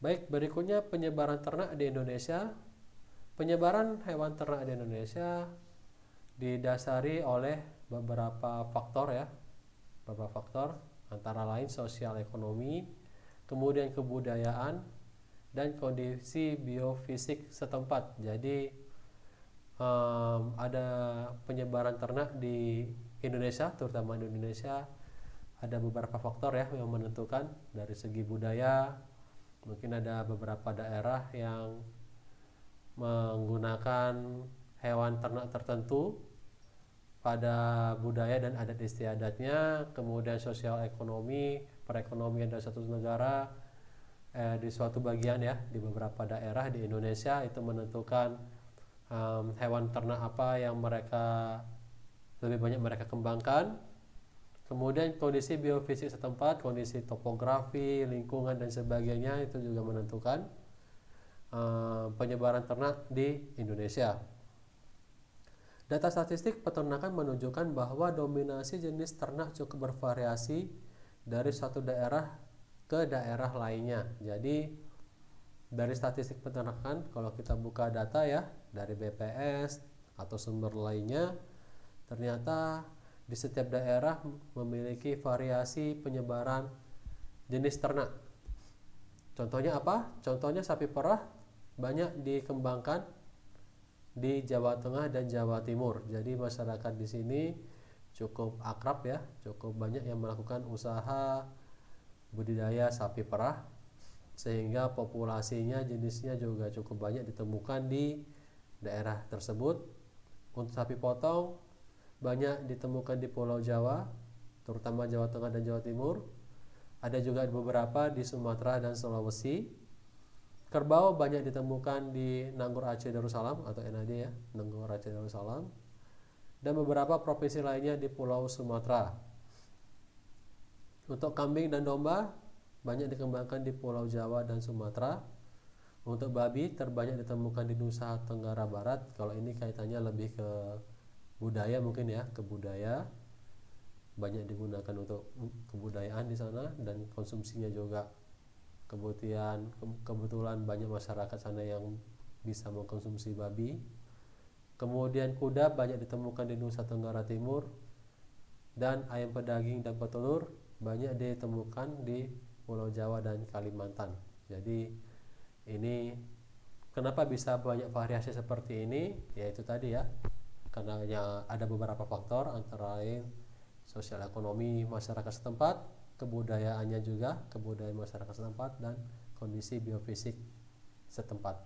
Baik, berikutnya penyebaran ternak di Indonesia. Penyebaran hewan ternak di Indonesia didasari oleh beberapa faktor ya, beberapa faktor antara lain sosial ekonomi, kemudian kebudayaan dan kondisi biofisik setempat. Jadi ada penyebaran ternak di Indonesia, terutama di Indonesia ada beberapa faktor ya yang menentukan dari segi budaya. Mungkin ada beberapa daerah yang menggunakan hewan ternak tertentu pada budaya dan adat istiadatnya, kemudian sosial ekonomi, perekonomian dari suatu negara di suatu bagian ya, di beberapa daerah di Indonesia itu menentukan hewan ternak apa yang mereka lebih banyak mereka kembangkan. Kemudian kondisi biofisik setempat, kondisi topografi, lingkungan dan sebagainya itu juga menentukan penyebaran ternak di Indonesia. Data statistik peternakan menunjukkan bahwa dominasi jenis ternak cukup bervariasi dari suatu daerah ke daerah lainnya. Jadi dari statistik peternakan, kalau kita buka data ya dari BPS atau sumber lainnya, ternyata di setiap daerah memiliki variasi penyebaran jenis ternak. Contohnya apa? Contohnya sapi perah banyak dikembangkan di Jawa Tengah dan Jawa Timur. Jadi masyarakat di sini cukup akrab ya, cukup banyak yang melakukan usaha budidaya sapi perah, sehingga populasinya jenisnya juga cukup banyak ditemukan di daerah tersebut. Untuk sapi potong banyak ditemukan di Pulau Jawa, terutama Jawa Tengah dan Jawa Timur. Ada juga beberapa di Sumatera dan Sulawesi. Kerbau banyak ditemukan di Nanggur Aceh Darussalam atau NAD ya, Nanggur Aceh Darussalam, dan beberapa provinsi lainnya di Pulau Sumatera. Untuk kambing dan domba banyak dikembangkan di Pulau Jawa dan Sumatera. Untuk babi terbanyak ditemukan di Nusa Tenggara Barat. Kalau ini kaitannya lebih ke budaya mungkin ya, ke budaya, banyak digunakan untuk kebudayaan di sana dan konsumsinya juga kebetulan banyak masyarakat sana yang bisa mengkonsumsi babi. Kemudian kuda banyak ditemukan di Nusa Tenggara Timur, dan ayam pedaging dan petelur banyak ditemukan di Pulau Jawa dan Kalimantan. Jadi ini kenapa bisa banyak variasi seperti ini, yaitu tadi ya, karena ada beberapa faktor antara lain sosial ekonomi masyarakat setempat, kebudayaannya juga, kebudayaan masyarakat setempat, dan kondisi biofisik setempat.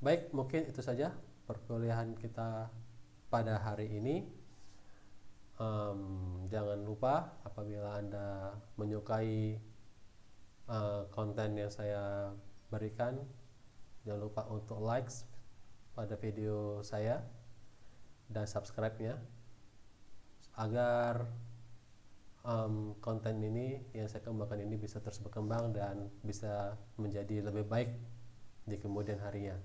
Baik, mungkin itu saja perkuliahan kita pada hari ini. Jangan lupa apabila Anda menyukai konten yang saya berikan, jangan lupa untuk like pada video saya dan subscribe-nya agar konten ini yang saya kembangkan ini bisa terus berkembang dan bisa menjadi lebih baik di kemudian harinya.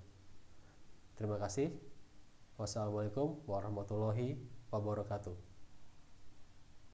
Terima kasih. Wassalamualaikum warahmatullahi wabarakatuh.